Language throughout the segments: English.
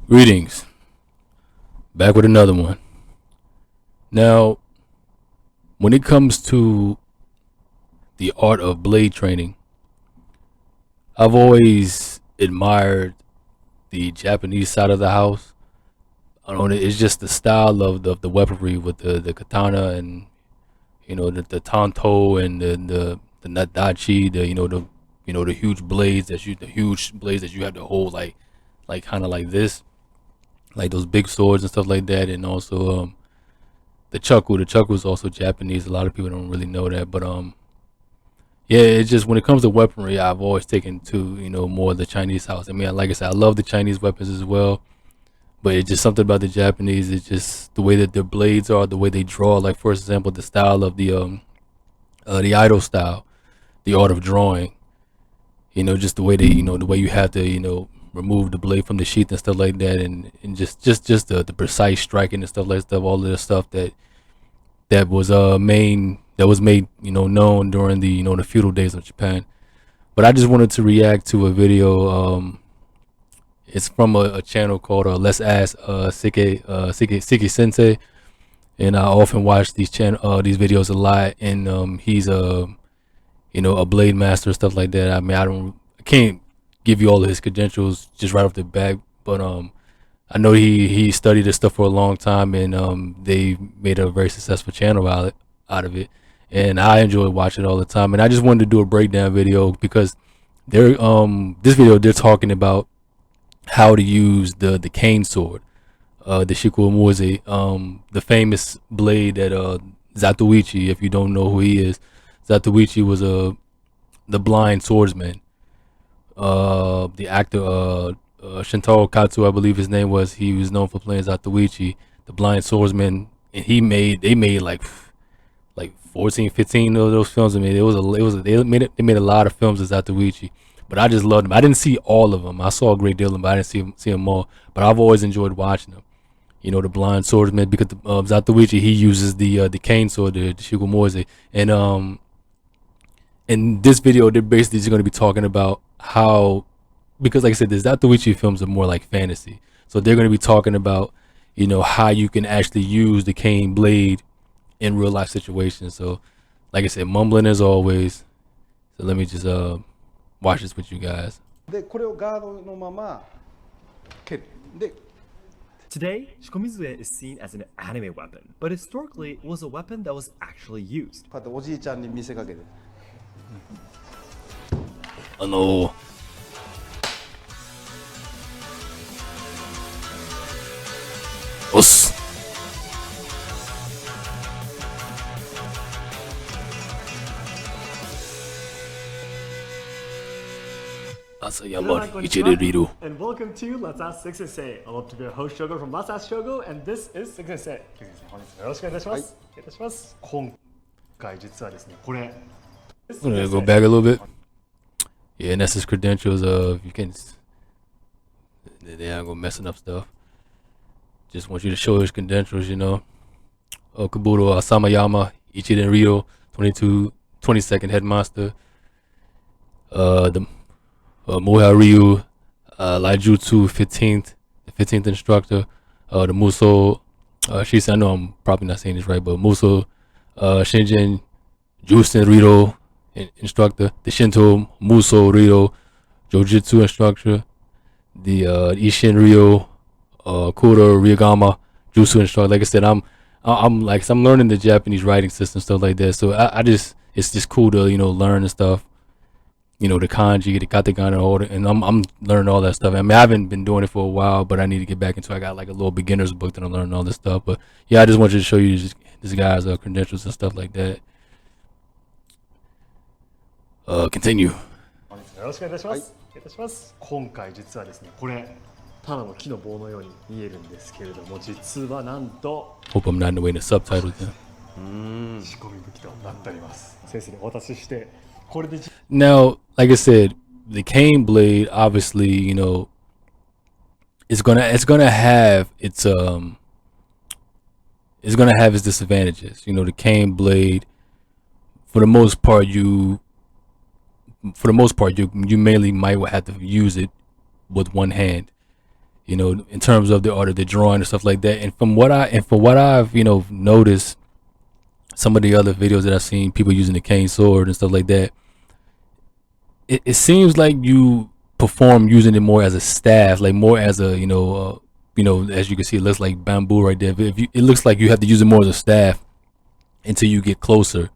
Greetings. Back with another one. Now, when it comes to the art of blade training, I've always admired the Japanese side of the house. I don't know, it's just the style of the weaponry with the katana and the tanto and the nadachi, the huge blades that you have to hold like kind of like this, like those big swords and stuff like that, and also the chuckle. The chuckle is also Japanese. A lot of people don't really know that, but yeah, it's just when it comes to weaponry, I've always taken to more of the Chinese house. I mean, like I said, I love the Chinese weapons as well, but it's just something about the Japanese. It's just the way that their blades are, the way they draw. Like for example, the style of the idol style, the art of drawing. Just the way they the way you have to remove the blade from the sheath and stuff like that, and just the precise striking and stuff like stuff. All of the stuff that was made known during the feudal days of Japan. But I just wanted to react to a video. It's from a channel called Let's Ask Seki Sensei, and I often watch these videos a lot. And he's a blade master, stuff like that. I mean, I can't give you all of his credentials just right off the bat, but I know he studied this stuff for a long time, and they made a very successful channel out of it, and I enjoy watching it all the time. And I just wanted to do a breakdown video because this video they're talking about how to use the cane sword, the Shikomizue, the famous blade that Zatoichi. If you don't know who he is, Zatoichi was the blind swordsman. The actor Shintaro Katsu, I believe his name was. He was known for playing Zatoichi, the blind swordsman, and they made like 14, 15 of those films. I mean, they made a lot of films of Zatoichi, but I just loved them. I didn't see all of them. I saw a great deal of them, but I didn't see them all. But I've always enjoyed watching them. The blind swordsman, because Zatoichi, he uses the cane sword, the Shikomizue, and in this video they're basically just going to be talking about how, because like I said, the Zatoichi films are more like fantasy, so they're going to be talking about how you can actually use the cane blade in real life situations. So like I said, mumbling as always, so let me just watch this with you guys. Today, Shikomizue is seen as an anime weapon, but historically it was a weapon that was actually used. おっす。朝山一でリード。 And welcome to Let's Ask Seki Sensei. I'm up to be your host Shogo from Let's Ask Shogo, and this is Seki Sensei. Seki Sensei, 本日もよろしくお願いいたします。お願いいたします。今回実はですね、これ。I'm gonna go back a little bit. Yeah, and that's his credentials. You can. They aren't gonna messing up stuff. Just want you to show his credentials, Kabuto Asamayama, Ichiden Ryo, 22nd headmaster. The Mohai Ryu, Laijutsu, the 15th instructor. The Muso, Shisa, I know I'm probably not saying this right, but Muso, Shinjin, Jusen Ryo, instructor. The Shinto Muso Ryo, Jojutsu instructor. The Ishin Ryo, Kura Ryugama, Jutsu instructor. Like I said, I'm learning the Japanese writing system, stuff like that. So it's just cool to learn and stuff. The kanji, the katakana, and I'm learning all that stuff. I mean, I haven't been doing it for a while, but I need to get back into it. I got like a little beginner's book that I'm learning all this stuff. But yeah, I just want you to show you this guy's credentials and stuff like that. Continue. よろしくお願いいたします。お願いいたします。今回実はですね、これただの木の棒のように見えるんですけれども、実はなんと Hope I'm not in the way of the subtitles. 仕込み武器となっております。先生にお渡しして、これで。Now, like I said, the cane blade obviously, it's gonna have its disadvantages. The cane blade, for the most part, you mainly might have to use it with one hand. in terms of the art of the drawing and stuff like that. And from what I've noticed, some of the other videos that I've seen people using the cane sword and stuff like that, it seems like you perform using it more as a staff, like more as a as you can see, it looks like bamboo right there. But it looks like you have to use it more as a staff until you get closer,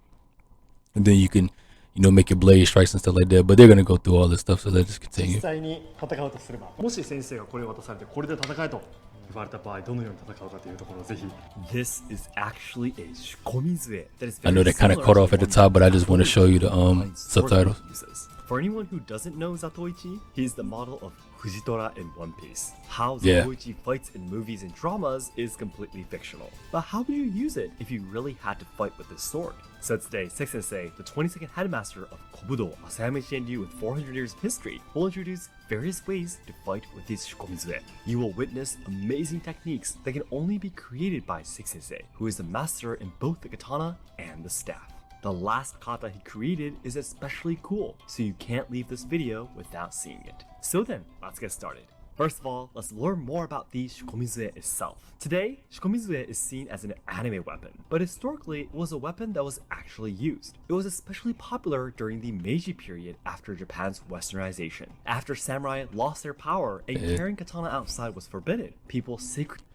and then you can make your blade strikes and stuff like that. But they're gonna go through all this stuff, so let's just continue. 実際に戦うとすれば、もし先生がこれを渡されてこれで戦えと言われた場合、どのように戦うかというところをぜひ。This is actually a Shikomizue that is I know very that kind of similar cut to off at the one top, but I just want to Zatoichi show you the behind sword subtitles. that he uses. For anyone who doesn't know Zatoichi, he's the model of Fujitora in One Piece. How Yeah. Zatoichi fights in movies and dramas is completely fictional. But how would you use it if you really had to fight with this sword? So today, Seki Sensei, the 22nd headmaster of Kobudo, Asayama Shenryu with 400 years of history, will introduce various ways to fight with his Shikomizue. You will witness amazing techniques that can only be created by Seki Sensei, who is a master in both the katana and the staff. The last kata he created is especially cool, so you can't leave this video without seeing it. So then, let's get started. First of all, let's learn more about the Shikomizue itself. Today, Shikomizue is seen as an anime weapon, but historically it was a weapon that was actually used. It was especially popular during the Meiji period after Japan's westernization. After samurai lost their power and carrying katana outside was forbidden, people secretly...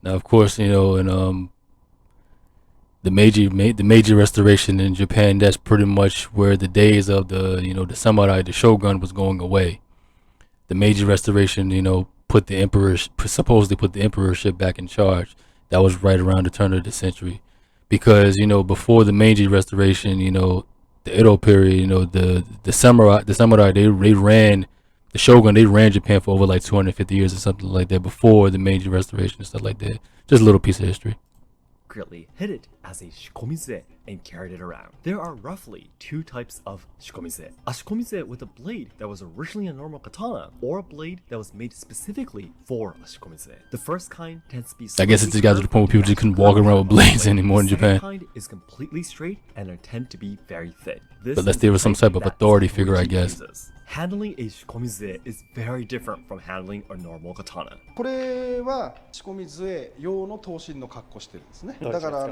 Now, of course, in the Meiji Restoration in Japan, that's pretty much where the days of the the samurai, the shogun, was going away. The Meiji Restoration, supposedly put the emperorship back in charge. That was right around the turn of the century, because before the Meiji Restoration, the Edo period, the samurai, they ran the shogun, they ran Japan for over like 250 years or something like that before the Meiji Restoration and stuff like that. Just a little piece of history. hid it as a Shikomizue and carried it around. There are roughly two types of Shikomizue. A Shikomizue with a blade that was originally a normal katana, or a blade that was made specifically for a Shikomizue. The first kind tends to be I guess it just got to the point where people just couldn't walk around with blades anymore in Japan. The second kind is completely straight and are tend to be very thin. This But unless is there was some the type of that authority figure, I Zatoichi guess. uses. Handling a Shikomizue is very different from handling a normal katana. これは仕込み杖用の刀身の格好してるんですね。だから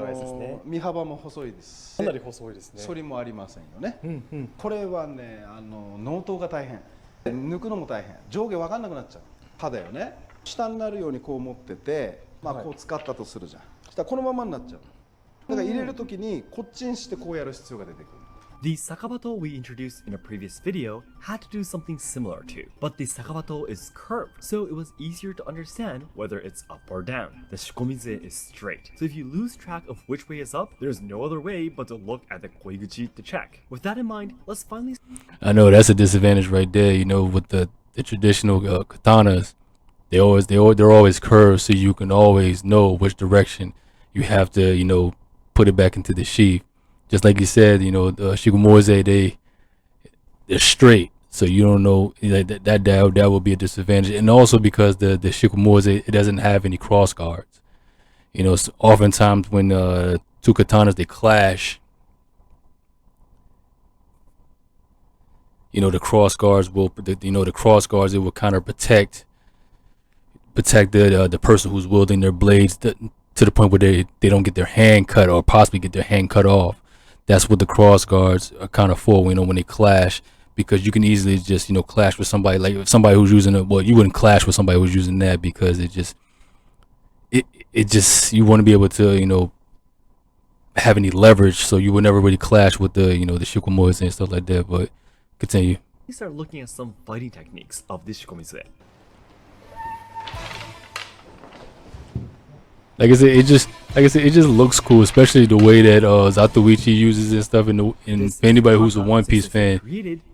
身幅も細いです。かなり細いですね。反りもありませんよね。これはね、納刀が大変。抜くのも大変。上下分かんなくなっちゃう。刃だよね。下になるようにこう持ってて、まあこう使ったとするじゃん。そしたらこのままになっちゃう。だから入れるときにこっちにしてこうやる必要が出てくる。 The Sakabato we introduced in a previous video had to do something similar too, but the Sakabato is curved, so it was easier to understand whether it's up or down. The Shikomizue is straight, so if you lose track of which way is up, there's no other way but to look at the koiguchi to check. With that in mind, let's finally... I know that's a disadvantage right there. With the traditional katanas, they're always curved, so you can always know which direction you have to put it back into the sheath. Just like you said, the Shikomizue, they're straight, so you don't know that will be a disadvantage. And also because the Shikomizue, it doesn't have any cross guards. So oftentimes when two katanas they clash, the cross guards it will kind of protect the person who's wielding their blades to the point where they don't get their hand cut or possibly get their hand cut off. That's what the cross guards are kind of for, when they clash, because you can easily just, clash with somebody, like somebody who's using it. Well, you wouldn't clash with somebody who's using that because it just, you want to be able to, have any leverage, so you would never really clash with the, the Shikomizue and stuff like that. But continue. Let's start looking at some fighting techniques of the Shikomizue. Like I said, it just looks cool, especially the way that Zatoichi uses it and stuff. And for anybody who's a One Piece fan,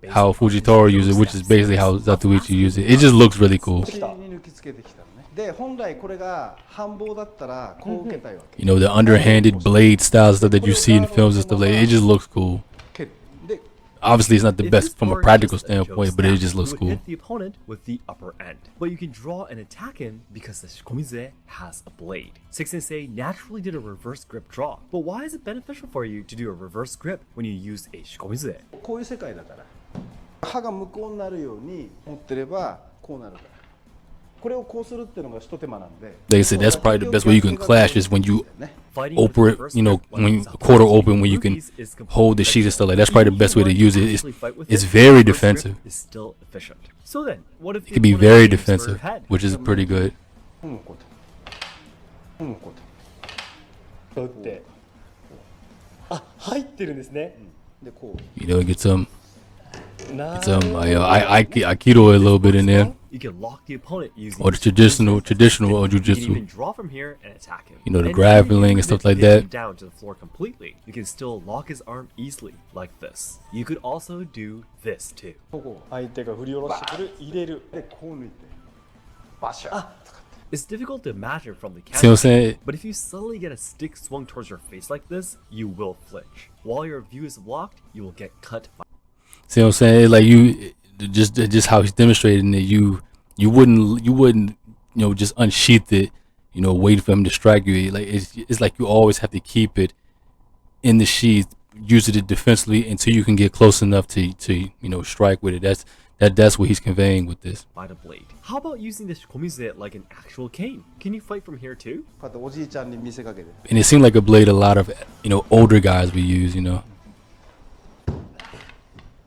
how Fujitora uses it, which is basically how Zatoichi uses it. It just looks really cool. で本来これが反棒だったらこう受けたいわけ。The underhanded blade style stuff that you see in films and stuff like that, it just looks cool. で Obviously, it's not the best from a practical standpoint, but it just looks you would cool. hit the opponent with the upper end, but you can draw and attack him because the Shikomizue has a blade. Seki Sensei naturally did a reverse grip draw, but why is it beneficial for you to do a reverse grip when you use a Shikomizue? こういう世界だから刃が向こうになるように持ってればこうなるから。これをこうするっていうのが一手間なんで。 Like I said, that's probably the best way you can clash is when you Fighting with open it, reverse you know, grip, one when of you the quarter most open, when you can movies is completely hold the sheet and stuff like that. That's probably the best way to Even use if it. you It's, actually fight with it's it, very reverse grip defensive. is still efficient. So then, what if It can be very defensive, which is pretty good. こうやってこうやって打ってあ入ってるんですね、でこう You know, get some, な get some. Aikido a little bit in there, You can lock the opponent using or the traditional You can even jujitsu. draw from here and attack him. You know, the And grappling even and stuff if like you hit him that. down to the floor completely, you can still lock his arm easily like this. You could also do this too. こう相手が振り下ろしてくる入れるでこう抜いてバシャッ It's difficult to imagine from the See what I'm camera, saying? but if you suddenly get a stick swung towards your face like this, you will flinch. While your view is blocked, you will get cut by. See what I'm saying? Like you, just how he's demonstrating it. You wouldn't, just unsheath it. Wait for him to strike you. Like it's like you always have to keep it in the sheath, use it defensively until you can get close enough to strike with it. That's what he's conveying with this. By the blade. How about using the Shikomizue like an actual cane? Can you fight from here too? こうやっておじいちゃんに見せかけて And it seemed like a blade a lot of older guys would use.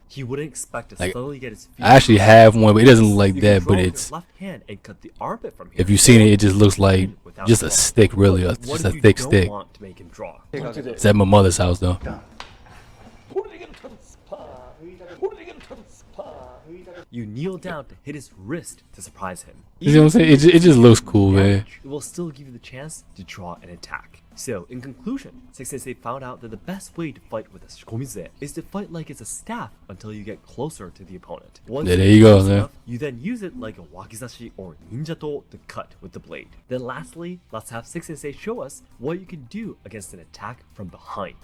He wouldn't expect to Like, suddenly get his feet. I actually have one, but it doesn't look like You can that. draw But with it's, your left hand and cut the armpit from here. if you've seen it, it just looks like Without just a drawing. stick, really, But what just if a you thick don't stick. want to make him draw? 手かけて It's at my mother's house though. これでいけるパーンこれでいけるパーン You kneel down to hit his wrist to surprise him. You see what I'm saying? It just looks cool, man. It will still give you the chance to draw an attack. So, in conclusion, Seki Sensei found out that the best way to fight with a Shikomizue is to fight like it's a staff until you get closer to the opponent. Once Yeah, there get you go, close man. enough, you then use it like a wakizashi or ninjato to cut with the blade. Then lastly, let's have Seki Sensei show us what you can do against an attack from behind.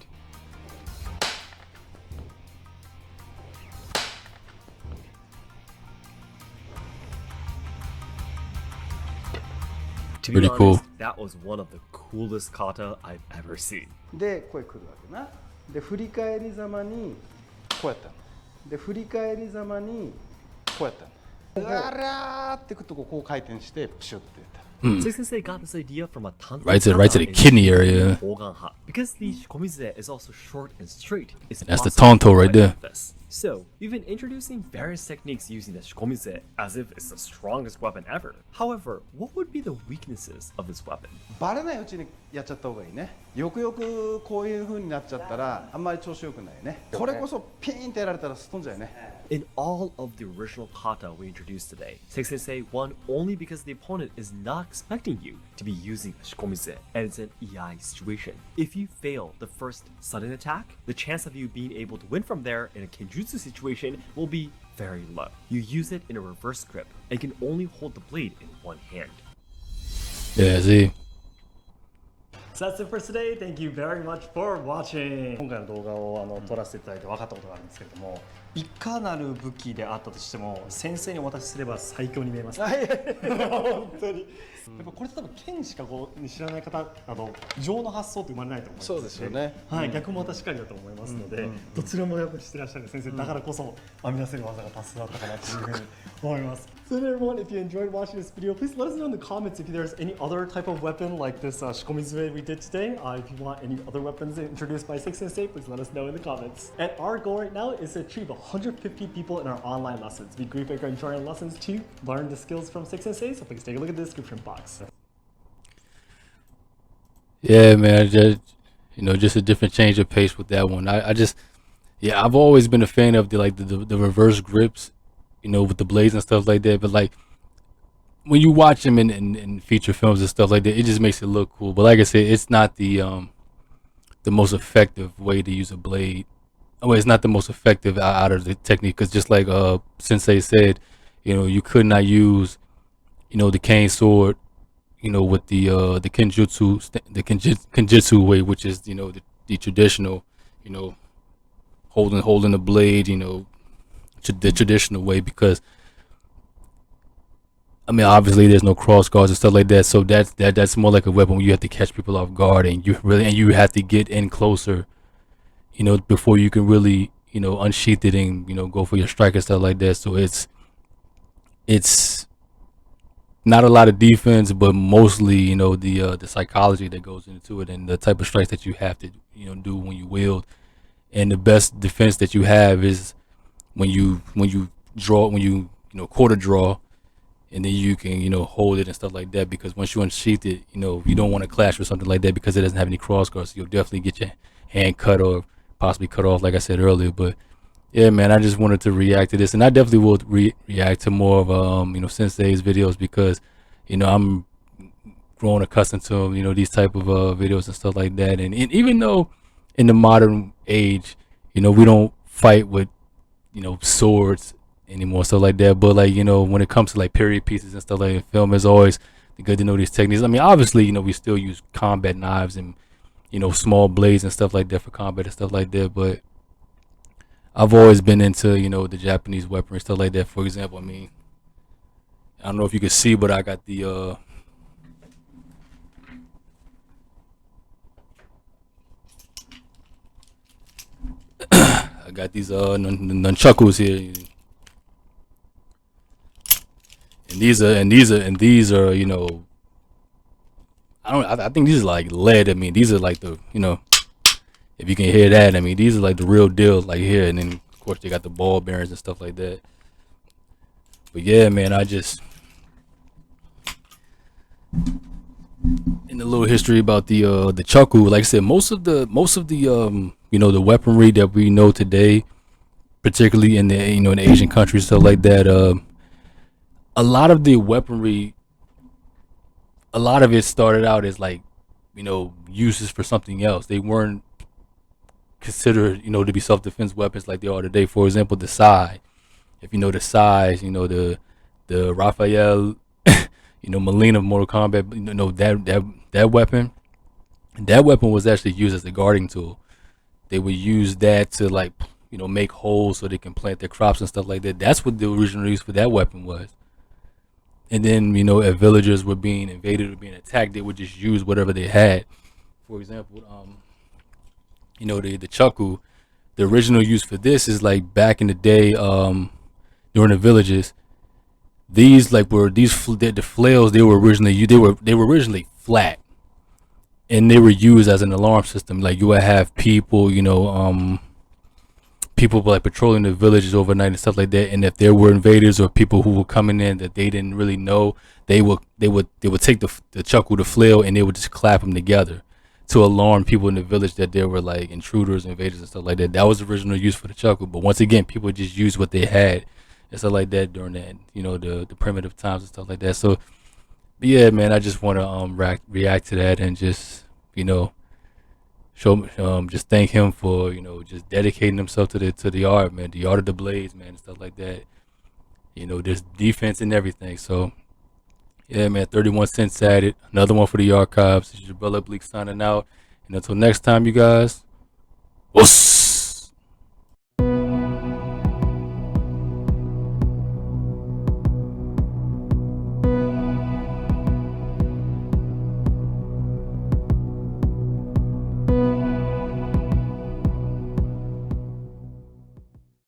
To be Pretty honest, cool. that was one of the coolest kata I've ever seen. でこれ来るわけなで振り返りざまにこうやったので振り返りざまにこうやったのうわらーってくとこう回転してプシュってやった Seki Sensei got this idea from a tanto Right to the kata kidney in area. Hoganha. Because the Shikomizue is also short and straight, it's That's the possible to tanto right fight there. like this. So, we've been introducing various techniques using the Shikomizue as if it's the strongest weapon ever. However, what would be the weaknesses of this weapon? バレないうちにやっちゃった方がいいねよくよくこういう風になっちゃったらあんまり調子よくないねこれこそピーンってやられたらすっ飛んじゃうよね In all of the original kata we introduced today, Seki Sensei won only because the opponent is not expecting you to be using a Shikomizue, and it's an EI situation. If you fail the first sudden attack, the chance of you being able to win from there in a Kenjutsu situation will be very low. You use it in a reverse grip, and can only hold the blade in one hand. Yeah, see. So that's it for today. Thank you very much for watching. 今回の動画を撮らせていただいて分かったことがあるんですけれども、いかなる武器であったとしても先生にお渡しすれば最強に見えます。本当に。やっぱこれって多分剣しか知らない方情の発想って生まれないと思いますそうですよねはい、逆も確かにだと思いますので、どちらもやっぱりしてらっしゃる先生だからこそ編み出せる技が多数あったかなというふうに思います。So then everyone, if you enjoyed watching this video, please let us know in the comments if there's any other type of weapon like this Shikomizue we did today. If you want any other weapons introduced by Seki Sensei, please let us know in the comments. And our goal right now is to achieve 150 people in our online lessons. It'd be great if you can join our lessons to learn the skills from Seki Sensei, so please take a look at the description box. Yeah, man. Just a different change of pace with that one. I've always been a fan of the reverse grips, with the blades and stuff like that. But like when you watch them in feature films and stuff like that, it just makes it look cool. But like I said, it's not the most effective way to use a blade. It's not the most effective out of the technique, because just like Sensei said, you could not use, the cane sword, with the kenjutsu way, which is the traditional, holding the blade, the traditional way, because obviously there's no cross guards and stuff like that, so that's more like a weapon where you have to catch people off guard, and you have to get in closer, before you can really unsheath it and go for your strike and stuff like that. So it's not a lot of defense, but mostly, you know, the psychology that goes into it and the type of strikes that you have to, you know, do when you wield. And the best defense that you have is when you draw, when you know, quarter draw, and then you can, you know, hold it and stuff like that. Because once you unsheath it, you know, you don't want to clash with something like that because it doesn't have any cross guards. So you'll definitely get your hand cut or possibly cut off, like I said earlier. But yeah, man, I just wanted to react to this, and I definitely will react to more of you know, Sensei's videos because, you know, I'm growing accustomed to, you know, these type of videos and stuff like that. And even though in the modern age, you know, we don't fight with, you know, swords anymore, stuff like that. But like, you know, when it comes to like period pieces and stuff like that, film is always good to know these techniques. I mean, obviously, you know, we still use combat knives and, you know, small blades and stuff like that for combat and stuff like that. But I've always been into, you know, the Japanese weaponry, stuff like that. For example, I mean, I don't know if you can see, but I got the I got these nunchakus here, and these are, you know, I think these are like lead. I mean, these are like the, you know, if you can hear that, I mean, these are like the real deal, like here. And then of course they got the ball bearings and stuff like that. But yeah, man, I just, in the little history about the chaku, like I said, most of the you know, the weaponry that we know today, particularly in the, you know, in the Asian countries, stuff like that, a lot of the weaponry, a lot of it started out as like, you know, uses for something else. They weren't considered, you know, to be self-defense weapons like they are today. For example, the sai. If you know the sais, you know, the Raphael, you know, Molina of Mortal Kombat, you know, that weapon. That weapon was actually used as a guarding tool. They would use that to, like, you know, make holes so they can plant their crops and stuff like that. That's what the original use for that weapon was. And then, you know, if villagers were being invaded or being attacked, they would just use whatever they had. For example, you know, the chaku, the original use for this is like back in the day, during the villages. These like were the flails. They were originally flat, and they were used as an alarm system. Like you would have people, you know, people like patrolling the villages overnight and stuff like that. And if there were invaders or people who were coming in that they didn't really know, they would take the chuckle, the flail, and they would just clap them together to alarm people in the village that there were like intruders, invaders, and stuff like that. That was the original use for the chuckle. But once again, people just used what they had and stuff like that during that, you know, the primitive times and stuff like that. So, but yeah, man, I just want to react to that and just, you know, show just thank him for, you know, just dedicating himself to the art, man, the art of the blades, man, and stuff like that. You know, there's defense and everything. So yeah, man, 31 cents at it. Another one for the archives. This is your brother Bleak signing out. And until next time, you guys. What's